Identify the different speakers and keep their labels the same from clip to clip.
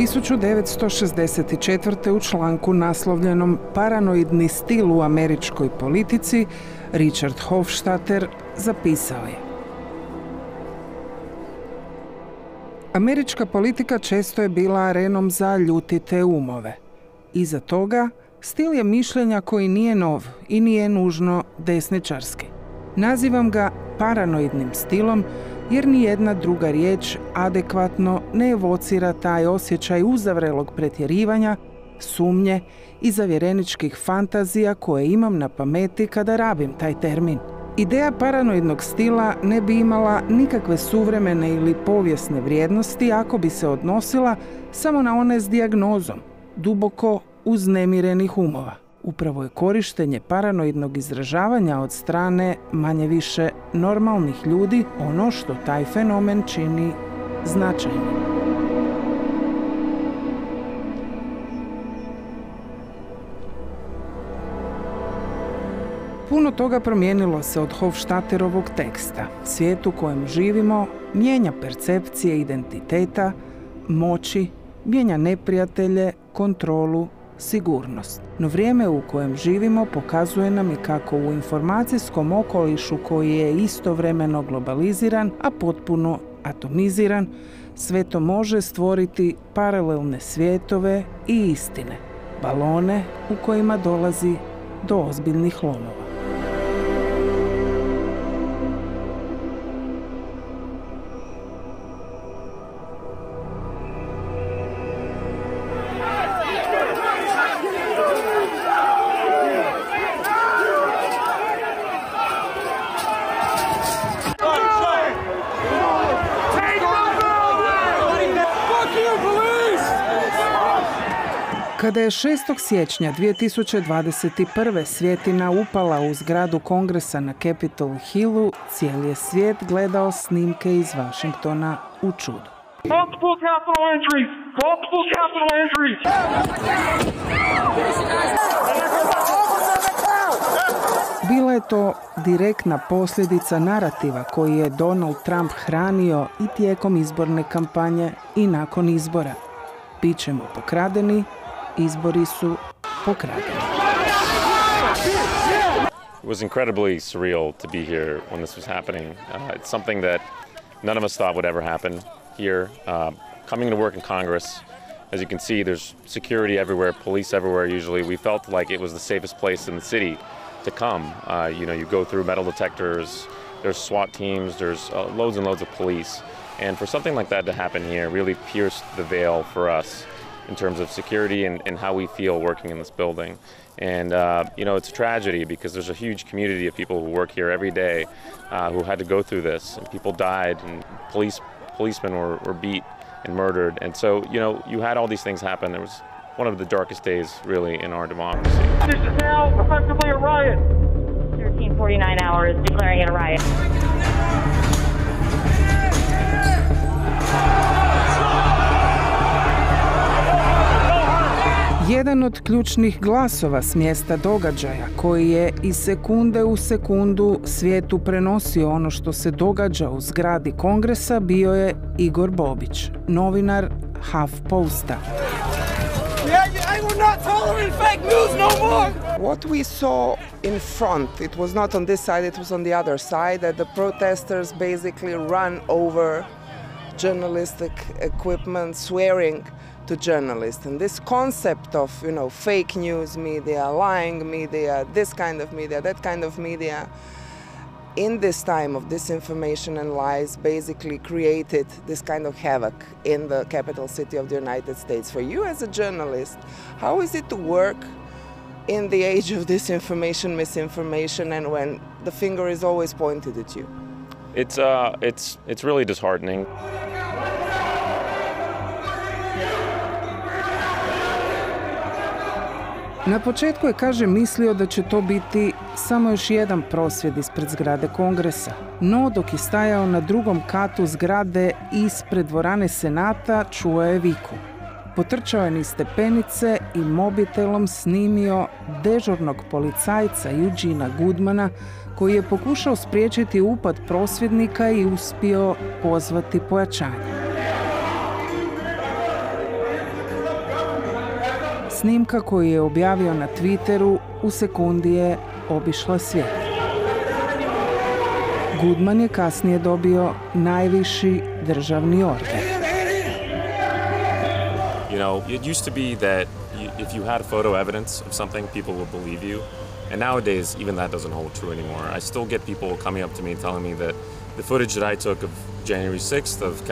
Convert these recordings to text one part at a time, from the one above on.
Speaker 1: 1964. u članku naslovljenom Paranoidni stil u američkoj politici Richard Hofstadter zapisao je: Američka politika često je bila arenom za ljutite umove. Iza toga stil je mišljenja koji nije nov i nije nužno desničarski. Nazivam ga paranoidnim stilom jer ni jedna druga riječ adekvatno ne evocira taj osjećaj uzavrelog pretjerivanja, sumnje i zavjereničkih fantazija koje imam na pameti kada rabim taj termin. Ideja paranoidnog stila ne bi imala nikakve suvremene ili povijesne vrijednosti ako bi se odnosila samo na one s dijagnozom, duboko uznemirenih umova. Upravo je korištenje paranoidnog izražavanja od strane manje-više normalnih ljudi ono što taj fenomen čini značajnim. Puno toga promijenilo se od Hofstadterovog teksta. Svijet u kojem živimo mijenja percepcije identiteta, moći, mijenja neprijatelje, kontrolu, sigurnost. No vrijeme u kojem živimo pokazuje nam i kako u informacijskom okolišu koji je istovremeno globaliziran, a potpuno atomiziran, sve to može stvoriti paralelne svijetove i istine, balone u kojima dolazi do ozbiljnih lomova. Kada je 6. siječnja 2021. svjetina upala u zgradu Kongresa na Capitol Hillu, cijeli je svijet gledao snimke iz Washingtona u čudu.
Speaker 2: Multiple capital entries! Multiple capital entries!
Speaker 1: Bila je to direktna posljedica narativa koji je Donald Trump hranio i tijekom izborne kampanje i nakon izbora. Bićemo pokradeni, izbori su pokradeni.
Speaker 3: It was incredibly surreal to be here when this was happening. It's something that none of us thought would ever happen here. Coming to work in Congress, as you can see, there's security everywhere, police everywhere usually. We felt like it was the safest place in the city to come. You go through metal detectors, there's SWAT teams, there's loads and loads of police. And for something like that to happen here really pierced the veil for us in terms of security and how we feel working in this building. And, it's a tragedy because there's a huge community of people who work here every day who had to go through this. And people died and policemen were beat and murdered. And so, you had all these things happen. It was one of the darkest days, really, in our democracy.
Speaker 2: This is now effectively a riot.
Speaker 4: 1349 hours declaring it a riot.
Speaker 1: Jedan od ključnih glasova s mjesta događaja koji je iz sekunde u sekundu svijetu prenosio ono što se događa u zgradi Kongresa bio je Igor Bobić, novinar HuffPosta.
Speaker 5: I will not tolerate fake news no more!
Speaker 6: What we saw in front, it was not on this side, it was on the other side, that the protesters basically run over journalistic equipment, swearing to journalists. And this concept of, fake news media, lying media, this kind of media, that kind of media, in this time of disinformation and lies, basically created this kind of havoc in the capital city of the United States. For you as a journalist, how is it to work in the age of disinformation, misinformation, and when the finger is always pointed at you?
Speaker 3: It's really disheartening.
Speaker 1: Na početku je, kaže, mislio da će to biti samo još jedan prosvjed ispred zgrade Kongresa. No, dok je stajao na drugom katu zgrade ispred dvorane Senata, čuo je viku. Potrčao je niz stepenice i mobitelom snimio dežurnog policajca Eugena Goodmana, koji je pokušao spriječiti upad prosvjednika i uspio pozvati pojačanje. Snimka koju je objavio na Twitteru u sekundi je obišla svijet. Goodman je kasnije dobio najviši državni orden.
Speaker 3: You know, it used to be that if you had photo evidence of something, people would believe you. And nowadays, even that doesn't hold true anymore. I still get people coming up to me and telling me that the footage that I took of January 6th of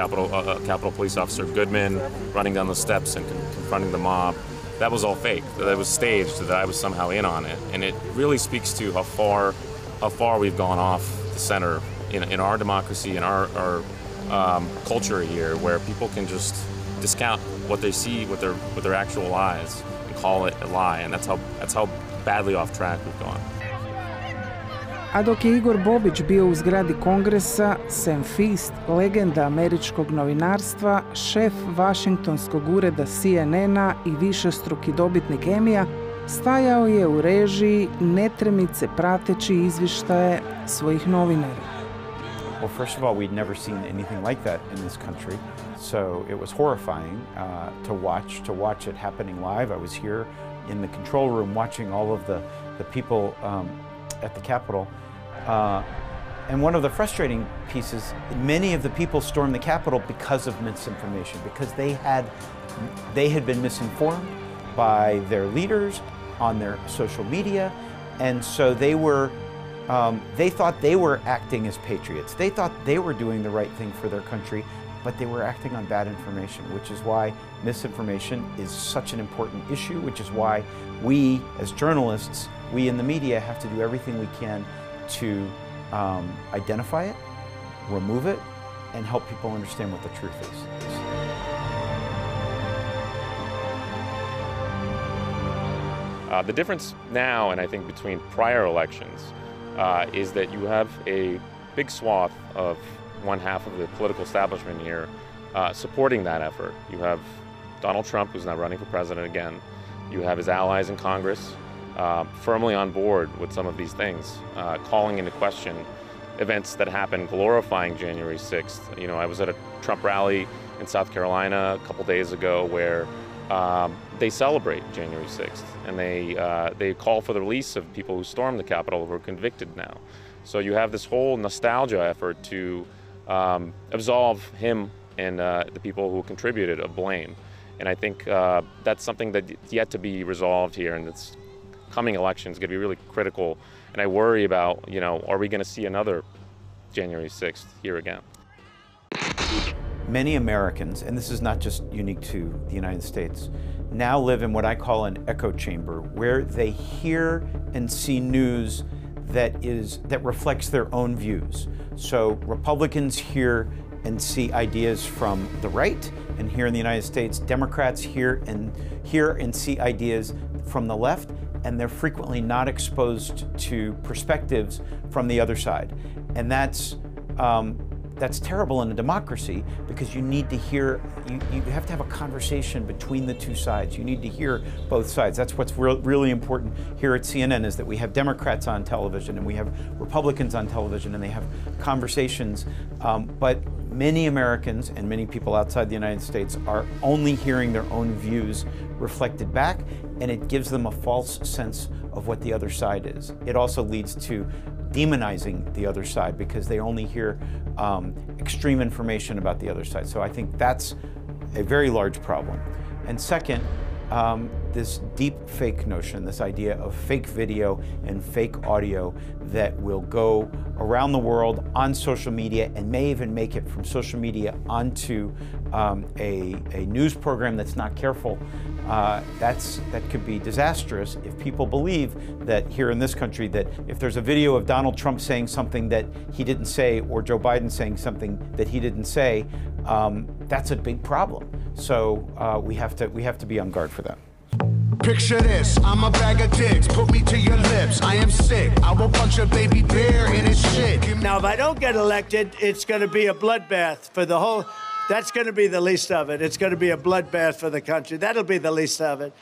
Speaker 3: Capitol Police Officer Goodman running down the steps and confronting the mob, that was all fake. That was staged, that I was somehow in on it. And it really speaks to how far we've gone off the center in our democracy, in our culture here, where people can just discount what they see with their actual eyes and call it a lie. And that's how badly off track we've gone.
Speaker 1: A dok je Igor Bobić bio u zgradi Kongresa, Sam Feast, legenda američkog novinarstva, šef Vašingtonskog ureda CNN-a i višestruki dobitnik Emmya, stajao je u režiji netremice prateći izvještaje svojih novinara.
Speaker 7: Well, first of all, we'd never seen anything like that in this country, so it was horrifying to watch it happening live. I was here in the control room watching all of the people at the Capitol. And one of the frustrating pieces, many of the people stormed the Capitol because of misinformation, because they had been misinformed by their leaders on their social media, and so they thought they were acting as patriots. They thought they were doing the right thing for their country, but they were acting on bad information, which is why misinformation is such an important issue, which is why we as journalists, we in the media have to do everything we can to identify it, remove it, and help people understand what the truth is.
Speaker 3: The difference now, and I think between prior elections, is that you have a big swath of one half of the political establishment here supporting that effort. You have Donald Trump, who's now running for president again. You have his allies in Congress firmly on board with some of these things, calling into question events that happened, glorifying January 6th. You know, I was at a Trump rally in South Carolina a couple days ago where they celebrate January 6th, and they call for the release of people who stormed the Capitol who are convicted now. So you have this whole nostalgia effort to absolve him and the people who contributed of blame. And I think that's something that's yet to be resolved here, and this coming election is going to be really critical. And I worry about, you know, are we going to see another January 6th here again?
Speaker 7: Many Americans, and this is not just unique to the United States, now live in what I call an echo chamber, where they hear and see news that reflects their own views. So Republicans hear and see ideas from the right, and here in the United States, Democrats hear and see ideas from the left, and they're frequently not exposed to perspectives from the other side. And that's terrible in a democracy, because you need to hear, you have to have a conversation between the two sides. You need to hear both sides. That's what's really important here at CNN, is that we have Democrats on television and we have Republicans on television, and they have conversations. But many Americans and many people outside the United States are only hearing their own views reflected back, and it gives them a false sense of what the other side is. It also leads to demonizing the other side, because they only hear extreme information about the other side. So I think that's a very large problem. And second, this deep fake notion, this idea of fake video and fake audio that will go around the world on social media and may even make it from social media onto a news program that's not careful. That could be disastrous if people believe that here in this country, that if there's a video of Donald Trump saying something that he didn't say, or Joe Biden saying something that he didn't say, that's a big problem. So we have to be on guard for that.
Speaker 8: Picture this, I'm a bag of dicks, put me to your lips, I am sick, I will punch a baby bear in his shit.
Speaker 9: Now if I don't get elected, it's going to be a bloodbath for the whole, that's going to be the least of it. It's going to be a bloodbath for the country. That'll be the least of it.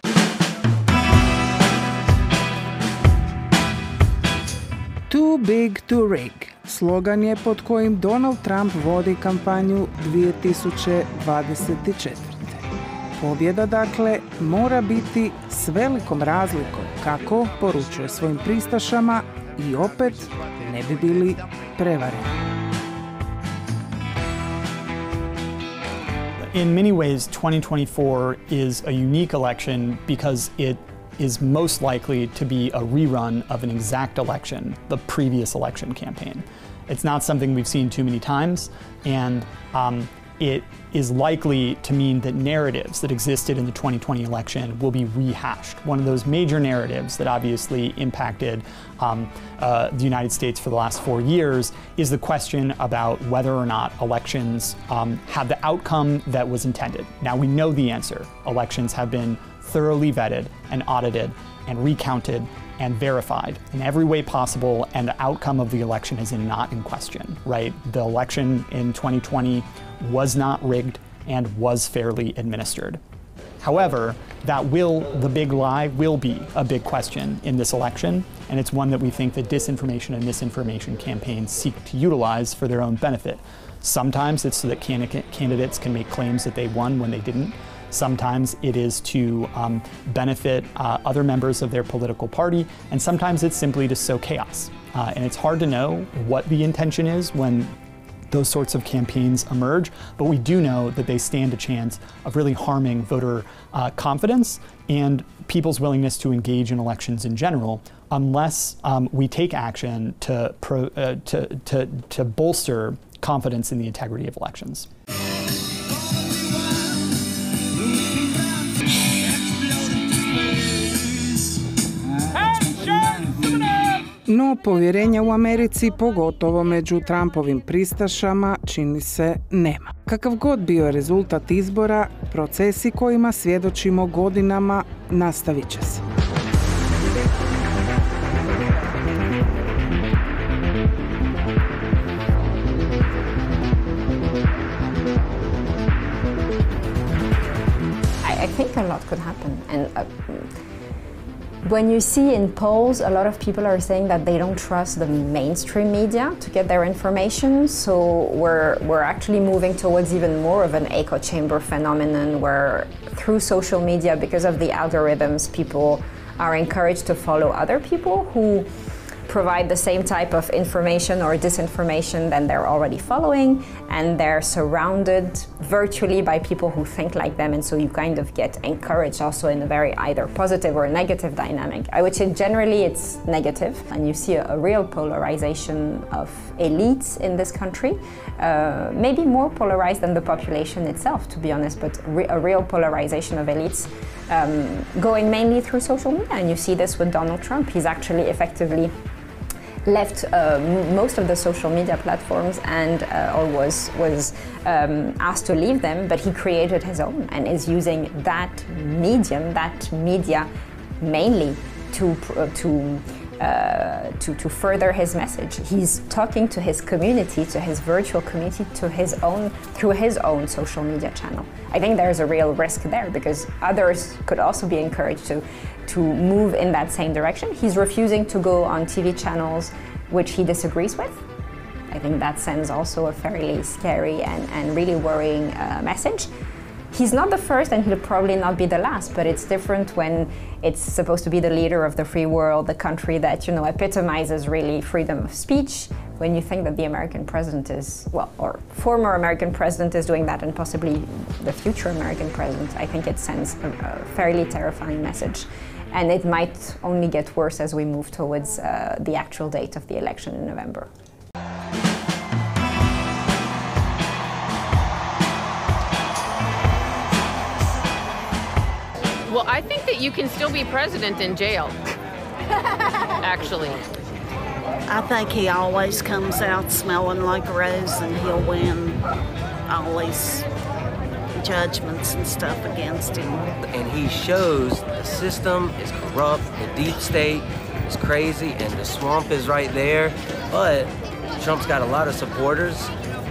Speaker 1: Too big to rig. Slogan je pod kojim Donald Trump vodi kampanju 2024. Pobjeda, dakle, mora biti s velikom razlikom kako poručuje svojim pristašama i opet ne bi bili prevareni.
Speaker 10: In many ways, 2024 is a unique election because it is most likely to be a rerun of an exact election, the previous election campaign. It's not something we've seen too many times, and it is likely to mean that narratives that existed in the 2020 election will be rehashed. One of those major narratives that obviously impacted the United States for the last 4 years is the question about whether or not elections have the outcome that was intended. Now we know the answer. Elections have been thoroughly vetted and audited and recounted and verified in every way possible, and the outcome of the election is not in question, right? The election in 2020 was not rigged and was fairly administered. However, the big lie will be a big question in this election, and it's one that we think that disinformation and misinformation campaigns seek to utilize for their own benefit. Sometimes it's so that candidates can make claims that they won when they didn't. Sometimes it is to benefit other members of their political party, and sometimes it's simply to sow chaos. And it's hard to know what the intention is when those sorts of campaigns emerge, but we do know that they stand a chance of really harming voter confidence and people's willingness to engage in elections in general, unless we take action to bolster confidence in the integrity of elections.
Speaker 1: No povjerenja u Americi, pogotovo među Trumpovim pristašama, čini se nema. Kakav god bio rezultat izbora, procesi kojima svjedočimo godinama nastavit će se.
Speaker 11: I think a lot could happen, and when you see in polls, a lot of people are saying that they don't trust the mainstream media to get their information, so we're actually moving towards even more of an echo chamber phenomenon where through social media, because of the algorithms, people are encouraged to follow other people who provide the same type of information or disinformation than they're already following, and they're surrounded virtually by people who think like them, and so you kind of get encouraged also in a very either positive or negative dynamic. I would say generally it's negative, and you see a real polarization of elites in this country, maybe more polarized than the population itself, to be honest, but a real polarization of elites going mainly through social media, and you see this with Donald Trump. He's actually effectively left most of the social media platforms and or was asked to leave them, but he created his own and is using that media mainly to further his message. He's talking to his community, to his virtual community, through his own social media channel. I think there's a real risk there because others could also be encouraged to move in that same direction. He's refusing to go on TV channels which he disagrees with. I think that sends also a fairly scary and really worrying message. He's not the first and he'll probably not be the last, but it's different when it's supposed to be the leader of the free world, the country that, you know, epitomizes really freedom of speech. When you think that the American president is, well, or former American president is doing that and possibly the future American president, I think it sends a fairly terrifying message. And it might only get worse as we move towards the actual date of the election in November.
Speaker 12: Well, I think that you can still be president in jail, actually.
Speaker 13: I think he always comes out smelling like a rose and he'll win all these judgments and stuff against him.
Speaker 14: And he shows the system is corrupt, the deep state is crazy, and the swamp is right there. But Trump's got a lot of supporters,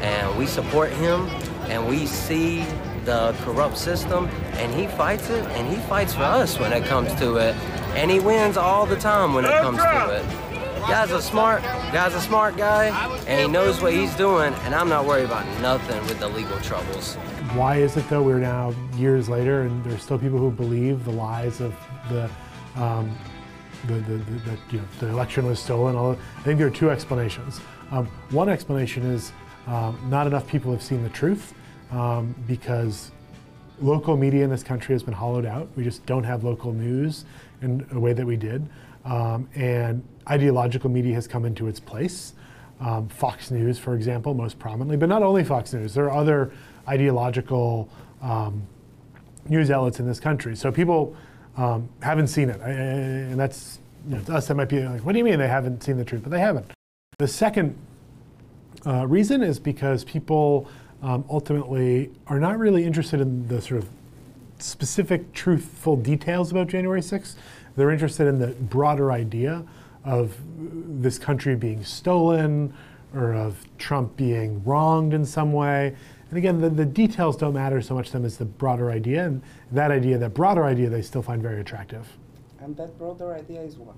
Speaker 14: and we support him, and we see the corrupt system, and he fights it, and he fights for us when it comes to it. And he wins all the time when it comes to it. Guy's a smart guy, and he knows what he's doing, and I'm not worried about nothing with the legal troubles.
Speaker 15: Why is it though we're now years later and there's still people who believe the lies of the election was stolen? I think there are two explanations. One explanation is not enough people have seen the truth because local media in this country has been hollowed out. We just don't have local news in a way that we did. And ideological media has come into its place. Fox News, for example, most prominently, but not only Fox News. There are other ideological news outlets in this country. So people haven't seen it. And that's, to us, that might be like, what do you mean they haven't seen the truth? But they haven't. The second reason is because people ultimately are not really interested in the sort of specific, truthful details about January 6th. They're interested in the broader idea of this country being stolen or of Trump being wronged in some way. And again, the details don't matter so much to them as the broader idea. And that broader idea, they still find very attractive.
Speaker 6: And that broader idea is what?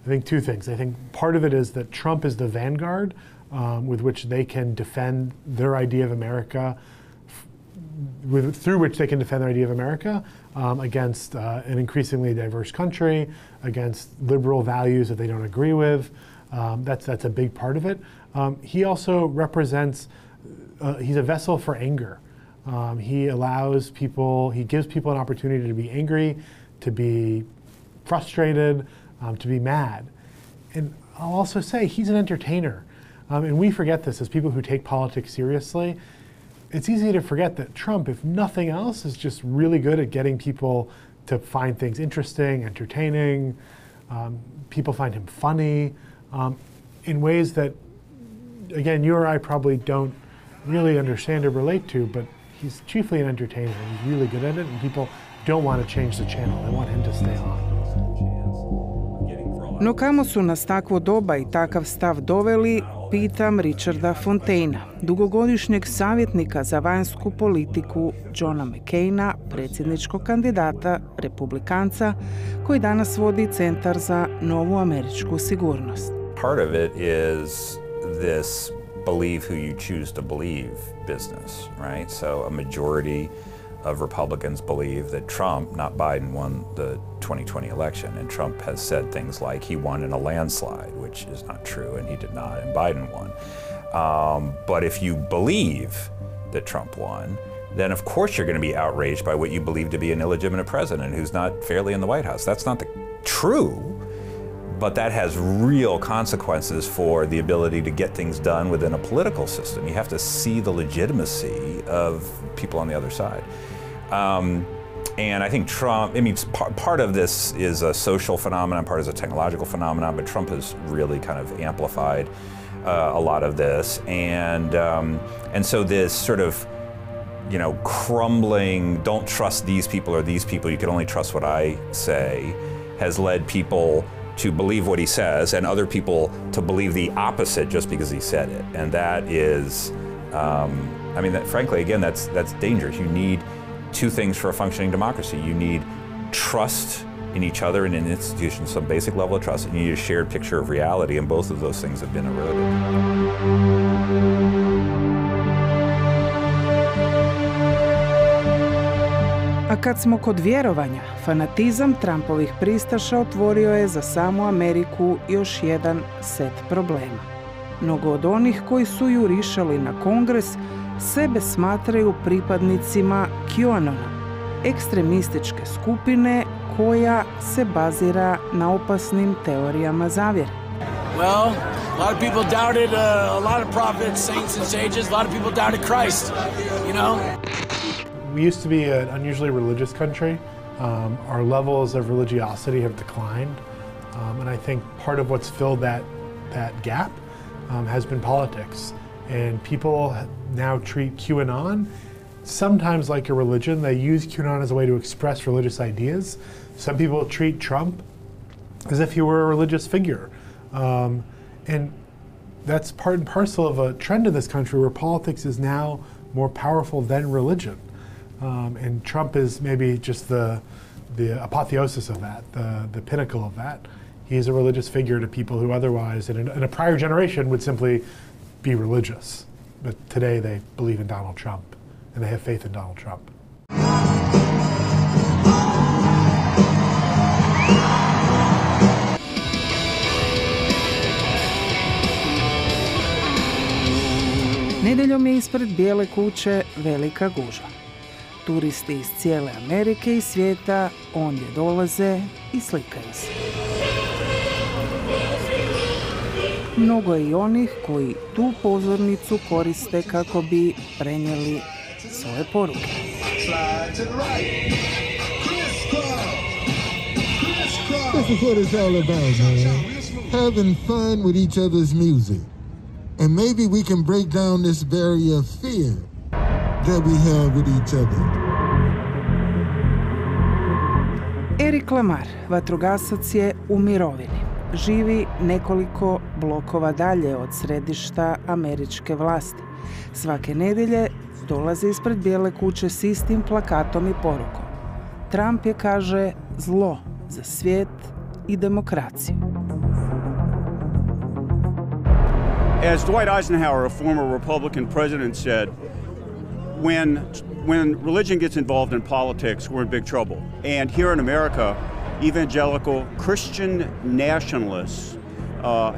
Speaker 15: I think two things. I think part of it is that Trump is the vanguard with which they can defend their idea of America, through which they can defend their idea of America against an increasingly diverse country, against liberal values that they don't agree with. That's a big part of it. He also represents, he's a vessel for anger. He allows people, he gives people an opportunity to be angry, to be frustrated, to be mad. And I'll also say he's an entertainer. And we forget this as people who take politics seriously. It's easy to forget that Trump, if nothing else, is just really good at getting people to find things interesting, entertaining. People find him funny in ways that, again, you or I probably don't really understand or relate to, but he's chiefly an entertainer. He's really good at it, and people don't want to change the channel. They want him to stay on.
Speaker 1: No kamo su nas takvo doba i takav stav doveli, pitam Richarda Fontaina, dugogodišnjeg savjetnika za vanjsku politiku Johna McCaina, predsjedničkog kandidata republikanca koji danas vodi Centar za novu američku sigurnost.
Speaker 16: Part of it is this believe who you choose to believe business, right? So a majority of Republicans believe that Trump, not Biden, won the 2020 election. And Trump has said things like he won in a landslide, which is not true, and he did not, and Biden won. But if you believe that Trump won, then of course you're going to be outraged by what you believe to be an illegitimate president who's not fairly in the White House. That's not true, but that has real consequences for the ability to get things done within a political system. You have to see the legitimacy of people on the other side. And I think Trump, I mean, part of this is a social phenomenon, part is a technological phenomenon, but Trump has really kind of amplified a lot of this. And so this sort of, crumbling, don't trust these people or these people, you can only trust what I say, has led people to believe what he says and other people to believe the opposite just because he said it. And that is, frankly, again, that's dangerous. You need two things for a functioning democracy. You need trust in each other and in institutions, some basic level of trust, and you need a shared picture of reality, and both of those things have been eroded.
Speaker 1: A kad smo kod vjerovanja, fanatizam Trumpovih pristaša otvorio je za samu Ameriku još jedan set problema. Mnogo od onih koji su jurišali na Kongres sebe smatraju pripadnicima QAnona, ekstremističke skupine koja se bazira na opasnim teorijama zavjere.
Speaker 5: Well, a lot of people doubted a lot of prophets, saints, and sages. A lot of people doubted Christ,
Speaker 15: We used to be an unusually religious country. Our levels of religiosity have declined. And I think part of what's filled that gap has been politics. And people now treat QAnon sometimes like a religion. They use QAnon as a way to express religious ideas. Some people treat Trump as if he were a religious figure. And that's part and parcel of a trend in this country where politics is now more powerful than religion. And Trump is maybe just the apotheosis of that, the pinnacle of that. He's a religious figure to people who otherwise, in a prior generation, would simply be religious. But today they believe in Donald Trump and they have faith in Donald Trump.
Speaker 1: Nedjeljom je ispred Bijele kuće velika gužva. Turisti iz cijele Amerike i svijeta ondje dolaze i slikaju se. Mnogo je i onih koji tu pozornicu koriste kako bi prenijeli svoje poruke.
Speaker 17: This is what it's all about, man. Having fun with each other's music. And maybe we can break down this barrier of fear that we have with each other.
Speaker 1: Erik Lamar, vatrogasac, je u mirovini. Živi nekoliko blokova dalje od središta američke vlasti. Svake nedjelje dolazi ispred Bijele kuće s istim plakatom i porukom. Trump je, kaže, zlo za svijet i demokraciju.
Speaker 18: As Dwight Eisenhower, a former Republican president, said, when religion gets involved in politics, we're in big trouble. And here in America, evangelical Christian nationalists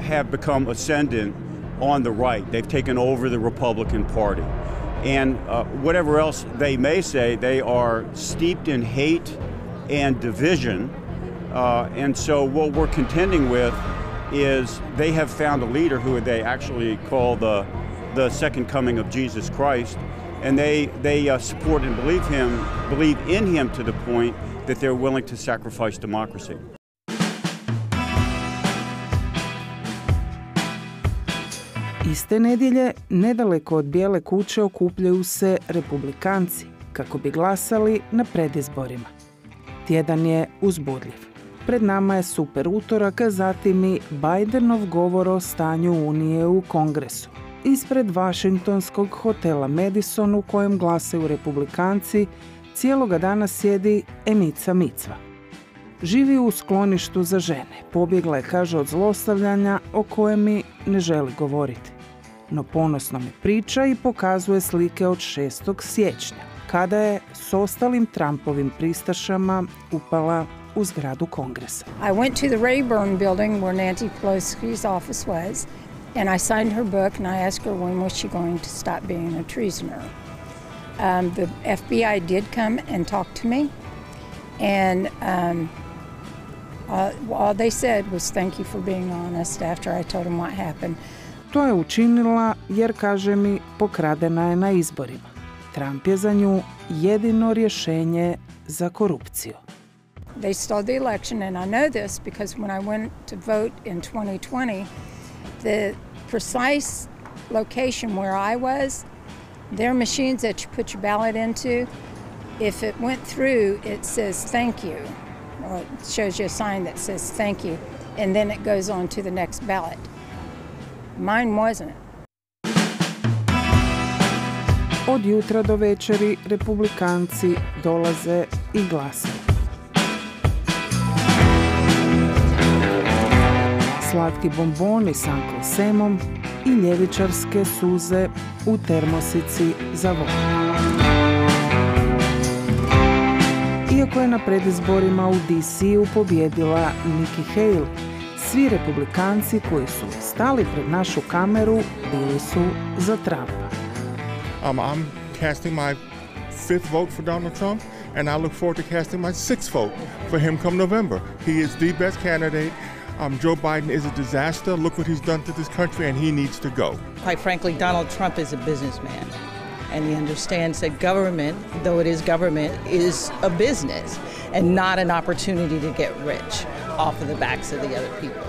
Speaker 18: have become ascendant on the right. They've taken over the Republican Party. And whatever else they may say, they are steeped in hate and division. And so what we're contending with is they have found a leader who they actually call the second coming of Jesus Christ, and they support and believe in him to the point that they're willing to sacrifice democracy.
Speaker 1: Iste nedjelje, nedaleko od Bijele kuće okupljaju se republikanci kako bi glasali na predizborima. Tjedan je uzbudljiv. Pred nama je super utorak, a zatim i Bidenov govor o stanju Unije u Kongresu. Ispred Washingtonskog hotela Madison u kojem glasaju republikanci, cijeloga dana sjedi Emica Micva. Živi u skloništu za žene. Pobjegla je, kaže, od zlostavljanja o kojem mi ne želi govoriti. No ponosno mi priča i pokazuje slike od 6. siječnja, kada je s ostalim Trumpovim pristašama upala u zgradu Kongresa.
Speaker 19: I went to the Rayburn building where Nancy Pelosi's office was, and I signed her book and I asked her when was she going to stop being a treasoner. The FBI did come and talk to me, and all they said was thank you for being honest after I told them what happened.
Speaker 1: To je učinila jer, kaže mi, pokradena je na izborima. Trump je za nju jedino rješenje za korupciju.
Speaker 19: They stole the election, and I know this because when I went to vote in 2020, the precise location where I was, their machines that you put your ballot into, if it went through, it says thank you, or it shows you a sign that says thank you, and then it goes on to the next ballot. Mine wasn't.
Speaker 1: Od jutra do večeri republikanci dolaze i glasaju. Slatki bomboni s Uncle Samom i ljevičarske suze u termosici za vodu. Iako je na predizborima u DC-u pobjedila Nikki Haley, svi republikanci koji su stali pred našu kameru bili su za Trumpa.
Speaker 20: I'm casting my 5th vote for Donald Trump, and I look forward to casting my 6th vote for him come November. He is the best candidate. Joe Biden is a disaster. Look what he's done to this country, and he needs to go.
Speaker 21: Quite frankly, Donald Trump is a businessman, and he understands that government, though it is government, is a business and not an opportunity to get rich off of the backs of the other people.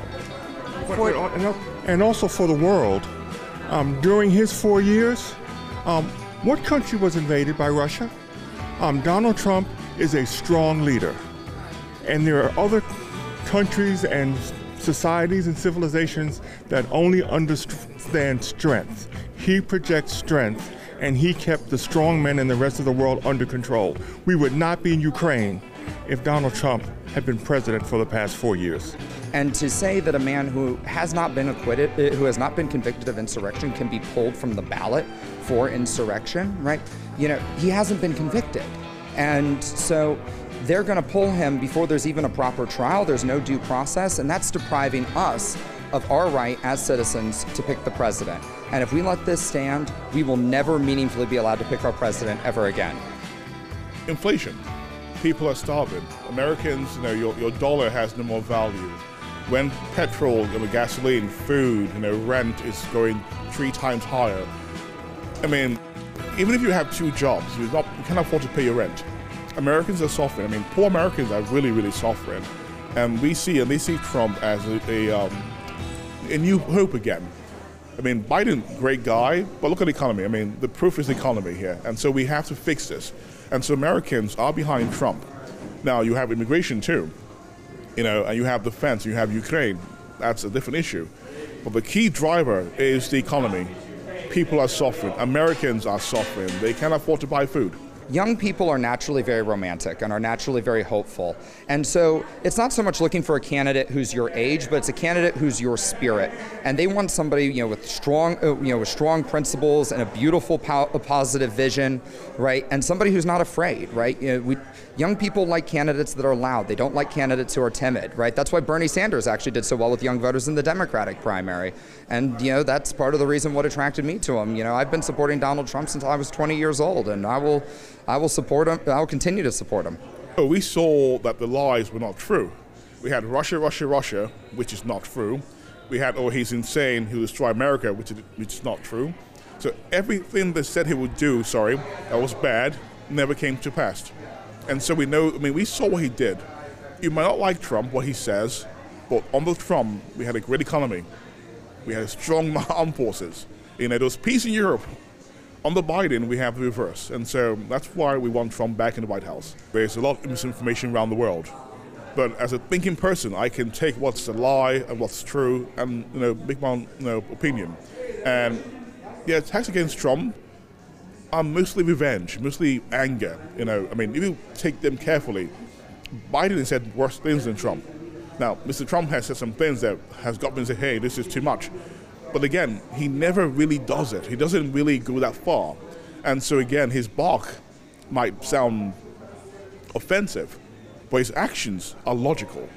Speaker 20: And also for the world, during his 4 years, what country was invaded by Russia? Donald Trump is a strong leader, and there are other countries and societies and civilizations that only understand strength. He projects strength, and he kept the strong men and the rest of the world under control. We would not be in Ukraine if Donald Trump had been president for the past 4 years.
Speaker 2: And to say that a man who has not been acquitted, who has not been convicted of insurrection can be pulled from the ballot for insurrection, right? You know, he hasn't been convicted. And so they're going to pull him before there's even a proper trial. There's no due process, and that's depriving us of our right as citizens to pick the president. And if we let this stand, we will never meaningfully be allowed to pick our president ever again.
Speaker 22: Inflation. People are starving. Americans, you know, your dollar has no more value. When petrol, gasoline, food, rent is going 3 times higher. I mean, even if you have 2 jobs, you can't afford to pay your rent. Americans are suffering. I mean, poor Americans are really, really suffering. And they see Trump as a new hope again. I mean, Biden, great guy, but look at the economy. I mean, the proof is the economy here. And so we have to fix this. And so Americans are behind Trump. Now, you have immigration too, and you have defense, you have Ukraine. That's a different issue. But the key driver is the economy. People are suffering. Americans are suffering. They can't afford to buy food.
Speaker 2: Young people are naturally very romantic and are naturally very hopeful. And so it's not so much looking for a candidate who's your age, but it's a candidate who's your spirit. And they want somebody, with strong principles and a beautiful, positive vision, right? And somebody who's not afraid, right? Young people like candidates that are loud. They don't like candidates who are timid, right? That's why Bernie Sanders actually did so well with young voters in the Democratic primary. And, that's part of the reason what attracted me to him. I've been supporting Donald Trump since I was 20 years old, and I will support him. I will continue to support him.
Speaker 22: We saw that the lies were not true. We had Russia, which is not true. We had, he's insane, he'll destroy America, which is not true. So everything they said he would do, that was bad, never came to pass. And so we saw what he did. You might not like Trump, what he says, but under Trump, we had a great economy. We had strong armed forces. There was peace in Europe. Under Biden, we have the reverse. And so that's why we want Trump back in the White House. There's a lot of misinformation around the world. But as a thinking person, I can take what's a lie and what's true and, make my own, opinion. And, attacks against Trump are mostly revenge, mostly anger. If you take them carefully, Biden has said worse things than Trump. Now, Mr. Trump has said some things that has got me to say, hey, this is too much. But again, he never really does it. He doesn't really go that far. And so again, his bark might sound offensive, but his actions are logical.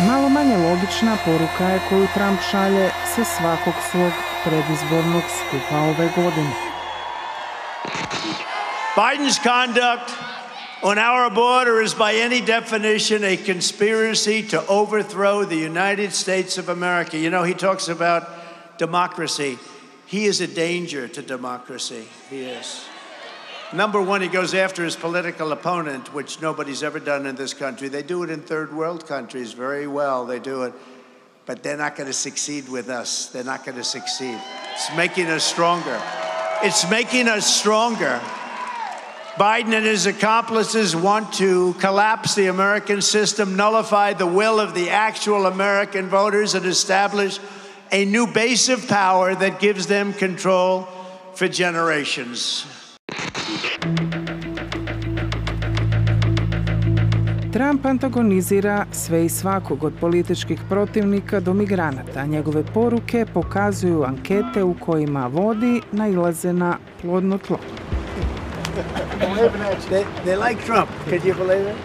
Speaker 1: Malo manje logična poruka je koju Trump šalje sa svakog svog predizbornog skupa ove godine.
Speaker 9: Biden's conduct on our border is by any definition a conspiracy to overthrow the United States of America. He talks about democracy. He is a danger to democracy. He is. Number one, he goes after his political opponent, which nobody's ever done in this country. They do it in third world countries very well. They do it. But they're not going to succeed with us. They're not going to succeed. It's making us stronger. It's making us stronger. Biden and his accomplices want to collapse the American system, nullify the will of the actual American voters, and establish a new base of power that gives them control for generations.
Speaker 1: Trump antagonizira sve i svakog od političkih protivnika do migranata. Njegove poruke pokazuju ankete u kojima vodi nailaze na plodno tlo.
Speaker 9: They like Trump. Could you believe it?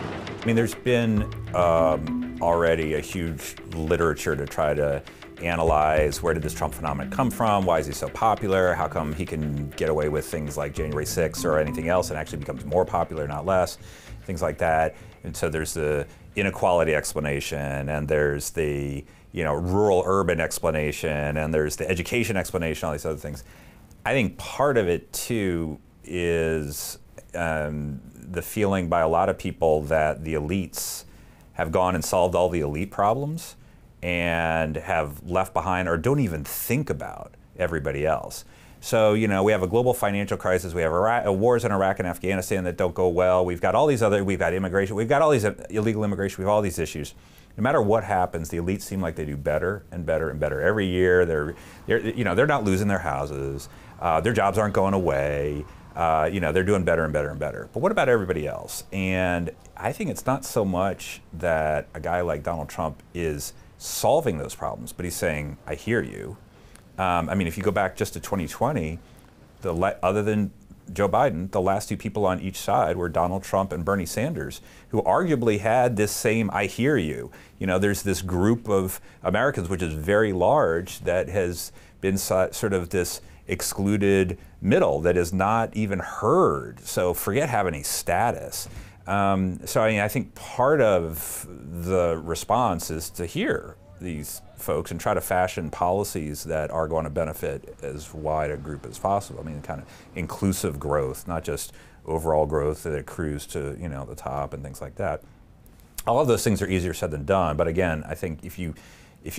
Speaker 16: I mean, there's been already a huge literature to try to analyze where did this Trump phenomenon come from, why is he so popular, how come he can get away with things like January 6th or anything else and actually becomes more popular, not less, things like that. And so there's the inequality explanation, and there's the rural-urban explanation, and there's the education explanation, all these other things. I think part of it, too, is the feeling by a lot of people that the elites have gone and solved all the elite problems and have left behind or don't even think about everybody else. So, we have a global financial crisis, we have wars in Iraq and Afghanistan that don't go well, we've got all these we've got immigration, we've got all these illegal immigration, we have all these issues. No matter what happens, the elites seem like they do better and better and better. Every year, they're not losing their houses, their jobs aren't going away, they're doing better and better and better. But what about everybody else? And I think it's not so much that a guy like Donald Trump is solving those problems, but he's saying, I hear you. If you go back just to 2020, other than Joe Biden, the last two people on each side were Donald Trump and Bernie Sanders, who arguably had this same I hear you. There's this group of Americans, which is very large, that has been sort of this excluded middle that is not even heard. So forget having any status. I think part of the response is to hear these folks and try to fashion policies that are going to benefit as wide a group as possible. Kind of inclusive growth, not just overall growth that accrues to the top and things like that. All of those things are easier said than done. But again, I think if you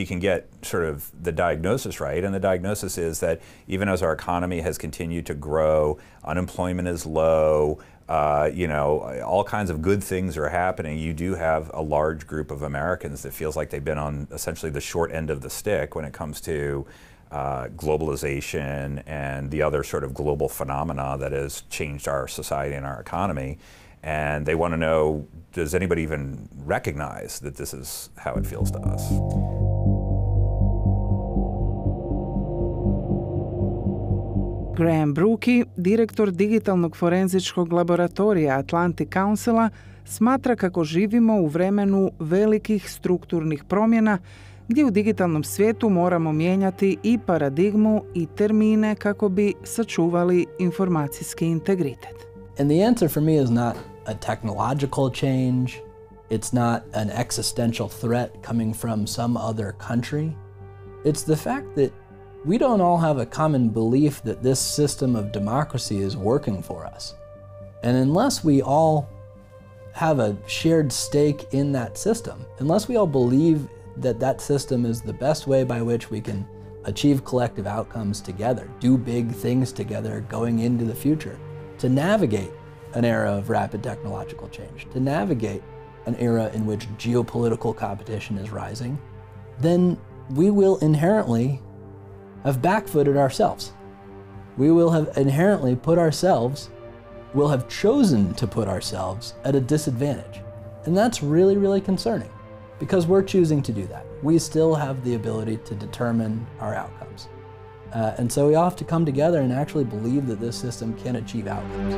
Speaker 16: can get sort of the diagnosis right, and the diagnosis is that even as our economy has continued to grow, unemployment is low, all kinds of good things are happening, you do have a large group of Americans that feels like they've been on essentially the short end of the stick when it comes to globalization and the other sort of global phenomena that has changed our society and our economy. And they want to know, does anybody even recognize that this is how it feels to us?
Speaker 1: Graham Brooke, direktor digitalnog forenzičkog laboratorija Atlantic Councila, smatra kako živimo u vremenu velikih strukturnih promjena gdje u digitalnom svijetu moramo mijenjati i paradigmu i termine kako bi sačuvali informacijski integritet.
Speaker 3: And the answer for me is not a technological change. It's not an existential threat coming from some other country. It's the fact that we don't all have a common belief that this system of democracy is working for us. And unless we all have a shared stake in that system, unless we all believe that that system is the best way by which we can achieve collective outcomes together, do big things together going into the future, to navigate an era of rapid technological change, to navigate an era in which geopolitical competition is rising, then we will inherently have backfooted ourselves. We will have inherently will have chosen to put ourselves at a disadvantage. And that's really, really concerning because we're choosing to do that. We still have the ability to determine our outcomes. And so we all have to come together and actually believe that this system can achieve outcomes.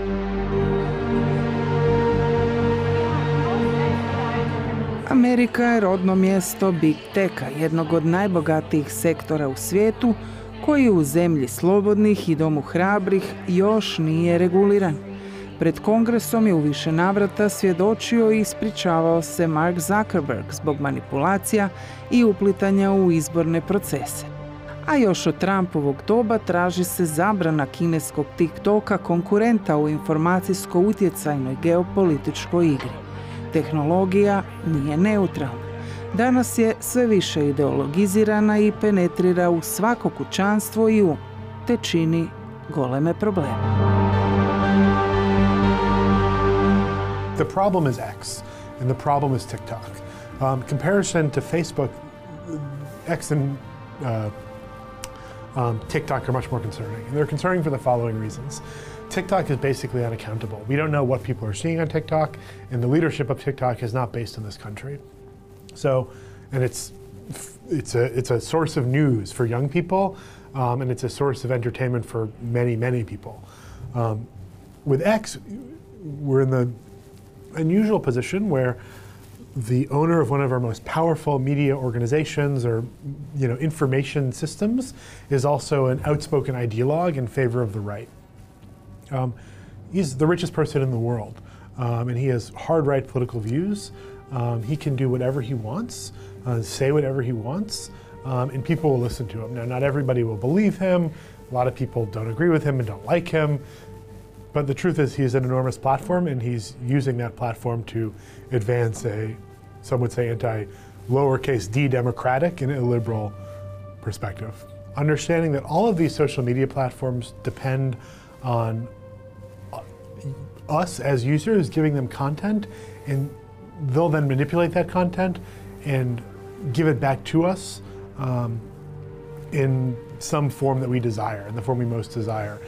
Speaker 1: Amerika je rodno mjesto Big Techa, jednog od najbogatijih sektora u svijetu, koji u zemlji slobodnih i domu hrabrih još nije reguliran. Pred Kongresom je u više navrata svjedočio i ispričavao se Mark Zuckerberg zbog manipulacija i uplitanja u izborne procese. A još od Trumpovog doba traži se zabrana kineskog TikToka, konkurenta u informacijsko-utjecajnoj geopolitičkoj igri. Tehnologija nije neutralna. Danas je sve više ideologizirana i penetrira u svako kućanstvo i te čini goleme probleme.
Speaker 15: The problem is X, and the problem is TikTok. Comparison to Facebook, X and TikTok are much more concerning. And they're concerning for the following reasons. TikTok is basically unaccountable. We don't know what people are seeing on TikTok, and the leadership of TikTok is not based in this country. So, and it's a source of news for young people, and it's a source of entertainment for many, many people. With X, we're in the unusual position where the owner of one of our most powerful media organizations or information systems is also an outspoken ideologue in favor of the right. He's the richest person in the world, and he has hard right political views. He can do whatever he wants, say whatever he wants, and people will listen to him. Now, not everybody will believe him. A lot of people don't agree with him and don't like him. But the truth is he's an enormous platform, and he's using that platform to advance some would say lowercase d democratic and illiberal perspective. Understanding that all of these social media platforms depend on us as users giving them content, and they'll then manipulate that content and give it back to us in some form that we desire, in the form we most desire.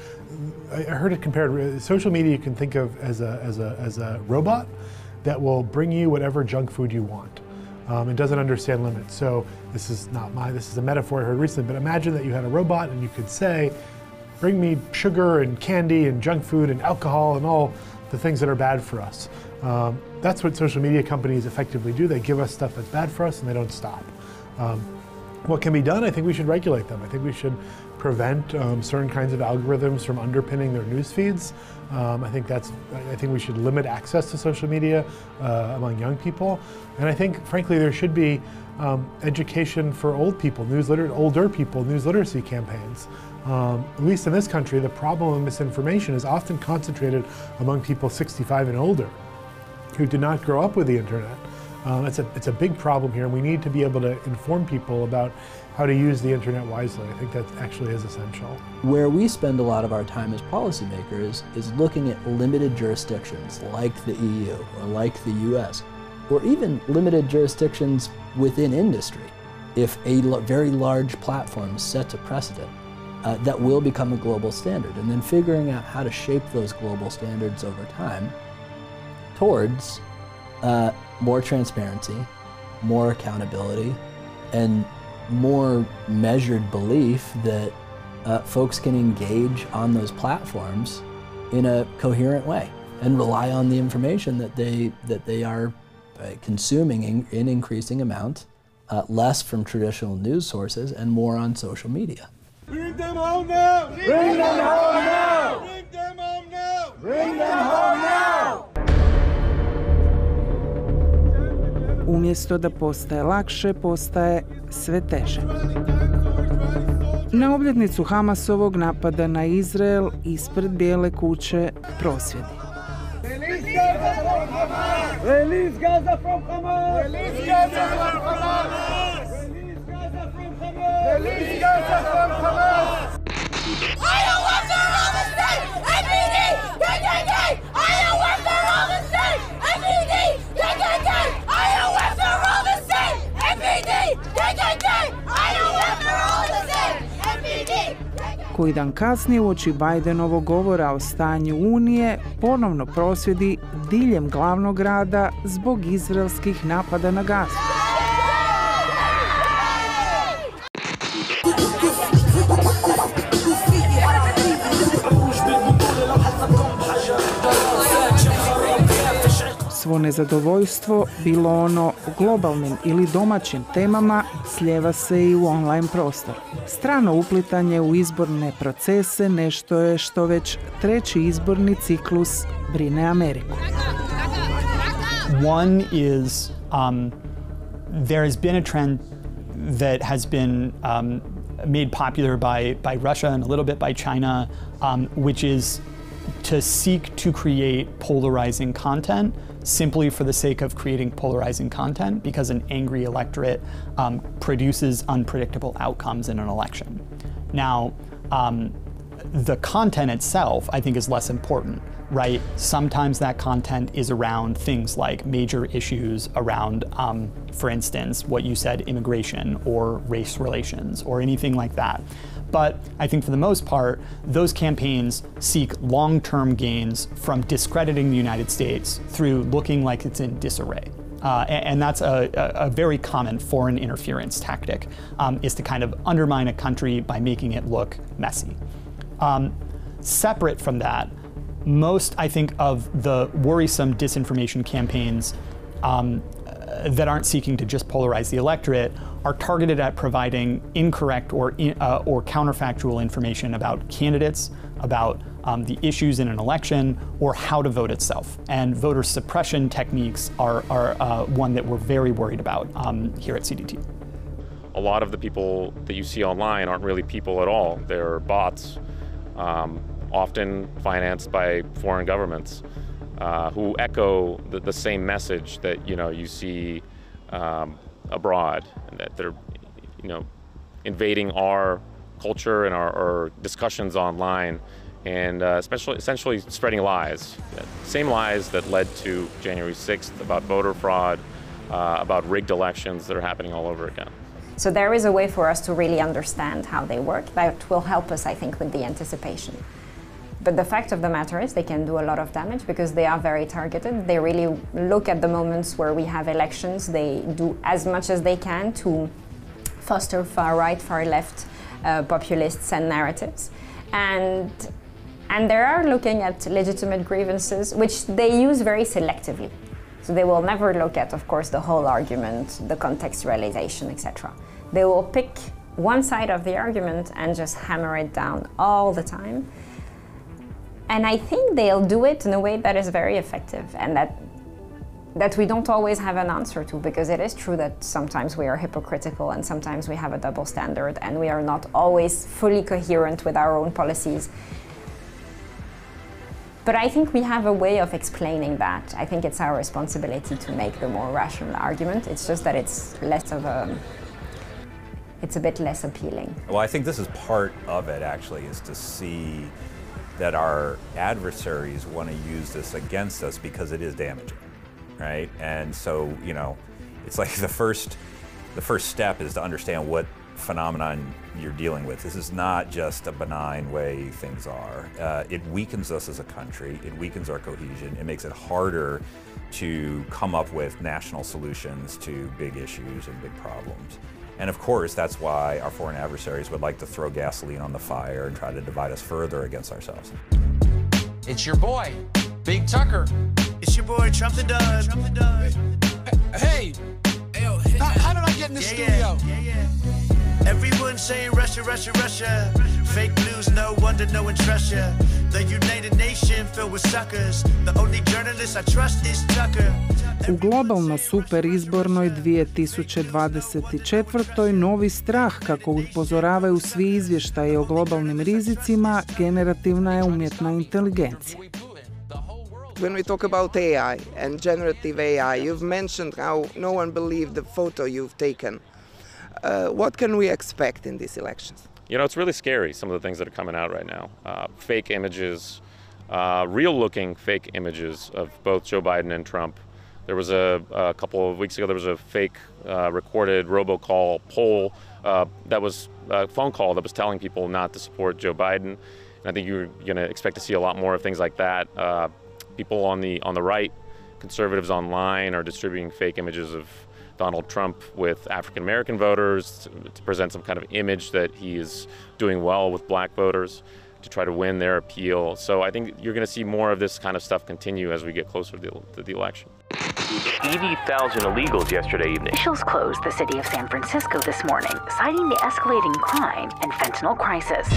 Speaker 15: I heard it compared. Social media you can think of as a robot that will bring you whatever junk food you want. It doesn't understand limits. So this is a metaphor I heard recently, but imagine that you had a robot and you could say, bring me sugar and candy and junk food and alcohol and all the things that are bad for us. That's what social media companies effectively do. They give us stuff that's bad for us and they don't stop. What can be done? I think we should regulate them. I think we should prevent certain kinds of algorithms from underpinning their news feeds. I think we should limit access to social media among young people. And I think, frankly, there should be education for old people, older people, news literacy campaigns. At least in this country, the problem of misinformation is often concentrated among people 65 and older who did not grow up with the internet. It's a big problem here, and we need to be able to inform people about how to use the internet wisely. I think that actually is essential.
Speaker 3: Where we spend a lot of our time as policymakers is looking at limited jurisdictions like the EU or like the US, or even limited jurisdictions within industry. If a very large platform sets a precedent, that will become a global standard, and then figuring out how to shape those global standards over time towards more transparency, more accountability, and more measured belief that folks can engage on those platforms in a coherent way and rely on the information that they are consuming in increasing amounts, less from traditional news sources and more on social media.
Speaker 8: Bring them home now! Bring them home now! Bring them home now! Bring them home now!
Speaker 1: Umjesto da postaje lakše, postaje sve teže. Na obljetnicu Hamasovog napada na Izrael ispred Bijele kuće prosvjedi.
Speaker 8: Release Gaza from Hamas! Release Gaza from Hamas! Release Gaza from Hamas! Release Gaza from Hamas! Release Gaza from Hamas! I don't want to roll the state! NBD! Gang, gang, gang! I don't want to roll the state! NBD! Gang, gang, gang! I don't want to roll the state! NBD! Gang, gang, gang! I don't want to roll the state! NBD!
Speaker 1: Koji dan kasnije uoči Bidenovog govora o stanju Unije ponovno prosvjedi diljem glavnog grada zbog izraelskih napada na Gazu. Svo nezadovoljstvo, bilo ono u globalnim ili domaćim temama, slijeva se i u online prostor. Strano uplitanje u izborne procese nešto je što već treći izborni ciklus brine Ameriku.
Speaker 10: One is there has been a trend that has been made popular by Russia and a little bit by China, which is to seek to create polarizing content simply for the sake of creating polarizing content because an angry electorate produces unpredictable outcomes in an election. Now, the content itself, I think, is less important, right? Sometimes that content is around things like major issues around, for instance, what you said, immigration or race relations or anything like that. But I think for the most part, those campaigns seek long-term gains from discrediting the United States through looking like it's in disarray. And that's a very common foreign interference tactic, is to kind of undermine a country by making it look messy. Separate from that, most, I think, of the worrisome disinformation campaigns that aren't seeking to just polarize the electorate are targeted at providing incorrect or counterfactual information about candidates, about the issues in an election, or how to vote itself. And voter suppression techniques are one that we're very worried about here at CDT.
Speaker 4: A lot of the people that you see online aren't really people at all. They're bots, often financed by foreign governments, who echo the same message that you see abroad, and that they're invading our culture and our discussions online, and essentially spreading lies. Same lies that led to January 6th about voter fraud, about rigged elections that are happening all over again.
Speaker 11: So there is a way for us to really understand how they work that will help us, I think, with the anticipation. But the fact of the matter is they can do a lot of damage because they are very targeted. They really look at the moments where we have elections. They do as much as they can to foster far-right, far-left populists and narratives. And they are looking at legitimate grievances, which they use very selectively. So they will never look at, of course, the whole argument, the contextualization, etc. They will pick one side of the argument and just hammer it down all the time. And I think they'll do it in a way that is very effective and that we don't always have an answer to, because it is true that sometimes we are hypocritical and sometimes we have a double standard and we are not always fully coherent with our own policies. But I think we have a way of explaining that. I think it's our responsibility to make the more rational argument. It's just that it's a bit less appealing.
Speaker 16: Well, I think this is part of it, actually, is to see that our adversaries want to use this against us because it is damaging, right? And so, you know, it's like the first step is to understand what phenomenon you're dealing with. This is not just a benign way things are. It weakens us as a country, it weakens our cohesion, it makes it harder to come up with national solutions to big issues and big problems. And of course, that's why our foreign adversaries would like to throw gasoline on the fire and try to divide us further against ourselves.
Speaker 7: It's your boy, Big Tucker.
Speaker 9: It's your boy, Trump the Dud.
Speaker 7: Hey, how did I get in the studio?
Speaker 9: Everyone saying Russia, Russia, Russia. Fake news, no wonder no one trusts ya. The United Nations filled with suckers. The only journalist I trust is Tucker.
Speaker 1: U globalno super izbornoj 2024. novi strah, kako upozoravaju svi izvještaji o globalnim rizicima, generativna je umjetna inteligencija.
Speaker 6: When we talk about AI and generative AI, you've mentioned how no one believed the photo you've taken. What can we expect in these elections?
Speaker 4: You know, it's really scary, some of the things that are coming out right now. Fake images, real-looking fake images of both Joe Biden and Trump. There was a couple of weeks ago, there was a fake recorded robocall poll that was a phone call that was telling people not to support Joe Biden. And I think you're going to expect to see a lot more of things like that. People on the right, conservatives online, are distributing fake images of Donald Trump with African American voters to present some kind of image that he is doing well with black voters to try to win their appeal. So I think you're going to see more of this kind of stuff continue as we get closer to the election.
Speaker 12: 80,000 illegals yesterday evening. Officials closed the city of San Francisco this morning, citing the escalating crime and fentanyl crisis.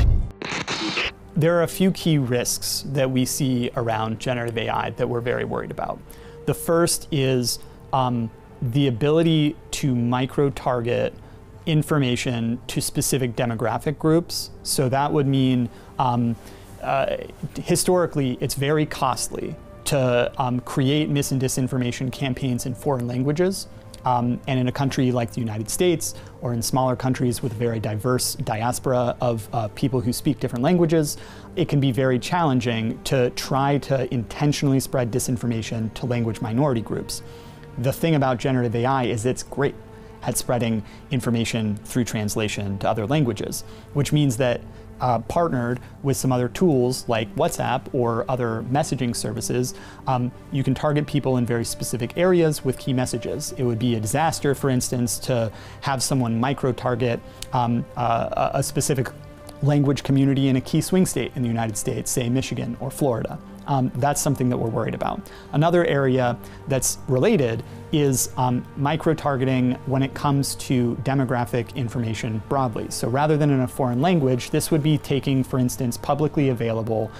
Speaker 10: There are a few key risks that we see around generative AI that we're very worried about. The first is the ability to micro-target information to specific demographic groups. So that would mean, historically, it's very costly to create mis and disinformation campaigns in foreign languages. And in a country like the United States, or in smaller countries with a very diverse diaspora of people who speak different languages, it can be very challenging to try to intentionally spread disinformation to language minority groups. The thing about generative AI is it's great at spreading information through translation to other languages, which means that partnered with some other tools like WhatsApp or other messaging services, you can target people in very specific areas with key messages. It would be a disaster, for instance, to have someone micro-target a specific language community in a key swing state in the United States, say Michigan or Florida. That's something that we're worried about. Another area that's related is micro-targeting when it comes to demographic information broadly. So rather than in a foreign language, this would be taking, for instance, publicly available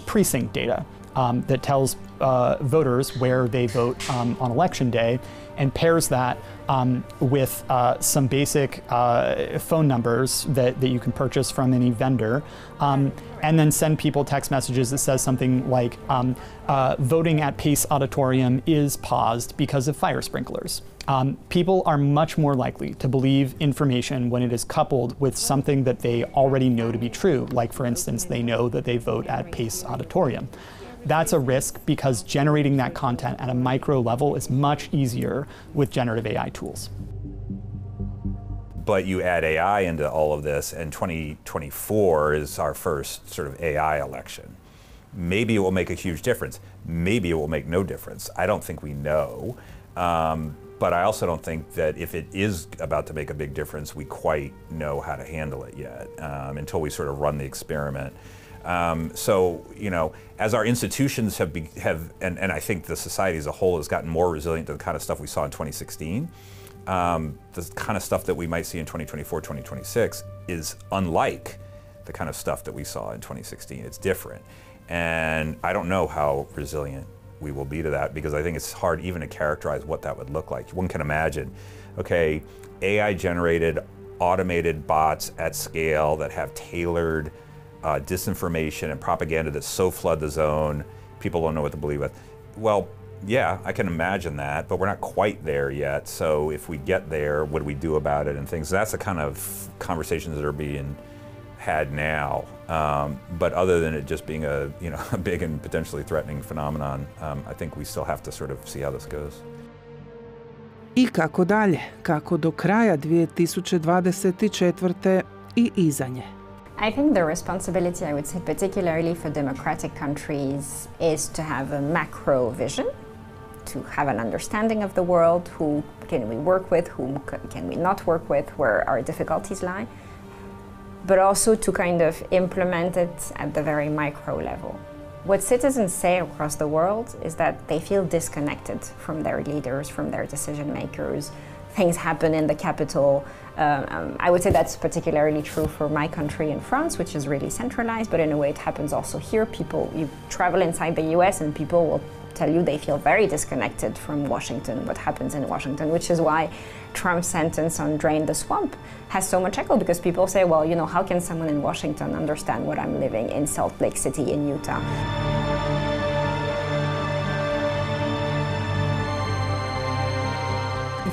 Speaker 10: precinct data that tells voters where they vote on election day, and pairs that with some basic phone numbers that you can purchase from any vendor, and then send people text messages that says something like, voting at Pace Auditorium is paused because of fire sprinklers. People are much more likely to believe information when it is coupled with something that they already know to be true, like, for instance, they know that they vote at Pace Auditorium. That's a risk because generating that content at a micro level is much easier with generative AI tools.
Speaker 16: But you add AI into all of this, and 2024 is our first sort of AI election. Maybe it will make a huge difference. Maybe it will make no difference. I don't think we know. But I also don't think that if it is about to make a big difference, we quite know how to handle it yet, until we sort of run the experiment. So, you know, as our institutions have and I think the society as a whole has gotten more resilient to the kind of stuff we saw in 2016, the kind of stuff that we might see in 2024, 2026 is unlike the kind of stuff that we saw in 2016. It's different. And I don't know how resilient we will be to that, because I think it's hard even to characterize what that would look like. One can imagine, okay, AI-generated automated bots at scale that have tailored disinformation and propaganda that so flood the zone, people don't know what to believe with. Well, yeah, I can imagine that, but we're not quite there yet. So if we get there, what do we do about it and things? That's the kind of conversations that are being had now. But other than it just being a big and potentially threatening phenomenon, I think we still have to sort of see how this goes.
Speaker 1: I kako dalje? Kako do kraja 2024. I iza nje?
Speaker 11: I think the responsibility, I would say, particularly for democratic countries, is to have a macro vision, to have an understanding of the world, who can we work with, whom can we not work with, where our difficulties lie, but also to kind of implement it at the very micro level. What citizens say across the world is that they feel disconnected from their leaders, from their decision makers. Things happen in the capital. I would say that's particularly true for my country in France, which is really centralized, but in a way it happens also here. You travel inside the US and people will tell you they feel very disconnected from Washington, what happens in Washington, which is why Trump's sentence on drain the swamp has so much echo, because people say, well, you know, how can someone in Washington understand what I'm living in Salt Lake City in Utah?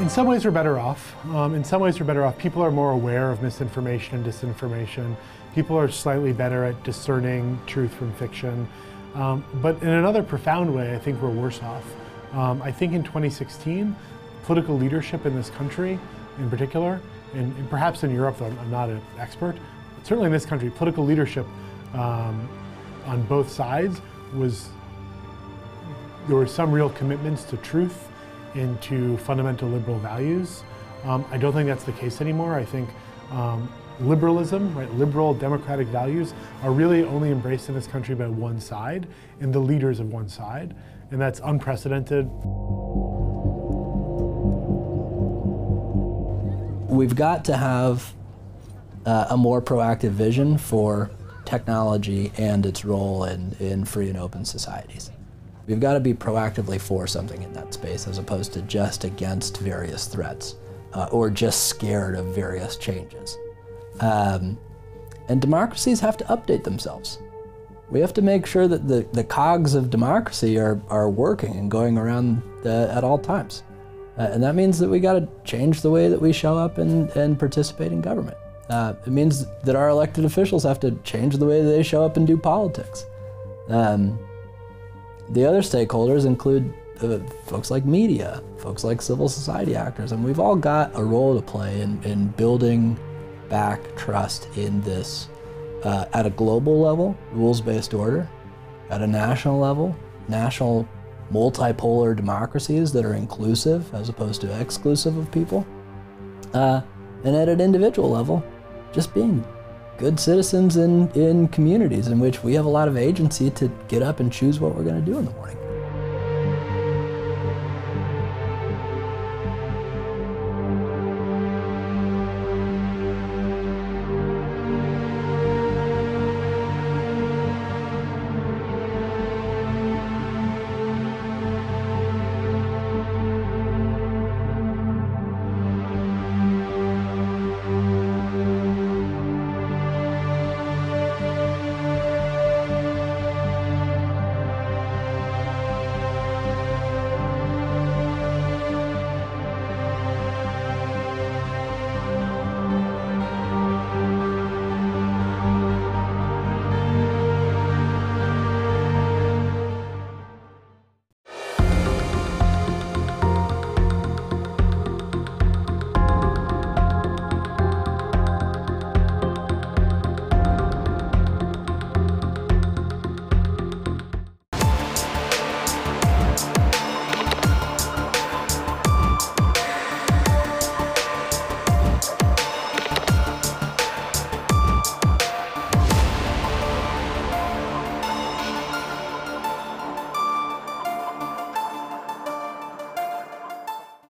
Speaker 15: In some ways we're better off. In some ways we're better off. People are more aware of misinformation and disinformation. People are slightly better at discerning truth from fiction. But in another profound way, I think we're worse off. I think in 2016, political leadership in this country in particular, and perhaps in Europe, though I'm not an expert, but certainly in this country, political leadership on both sides there were some real commitments to truth and to fundamental liberal values. I don't think that's the case anymore. I think liberalism, right, liberal democratic values are really only embraced in this country by one side and the leaders of one side, and that's unprecedented.
Speaker 3: We've got to have a more proactive vision for technology and its role in free and open societies. We've got to be proactively for something in that space as opposed to just against various threats or just scared of various changes. And democracies have to update themselves. We have to make sure that the cogs of democracy are working and going around at all times. And that means that we got to change the way that we show up and participate in government. It means that our elected officials have to change the way they show up and do politics. The other stakeholders include folks like media, folks like civil society actors, and we've all got a role to play in building back trust in this at a global level, rules-based order, at a national level, national multipolar democracies that are inclusive as opposed to exclusive of people, and at an individual level, just being good citizens in communities in which we have a lot of agency to get up and choose what we're going to do in the morning.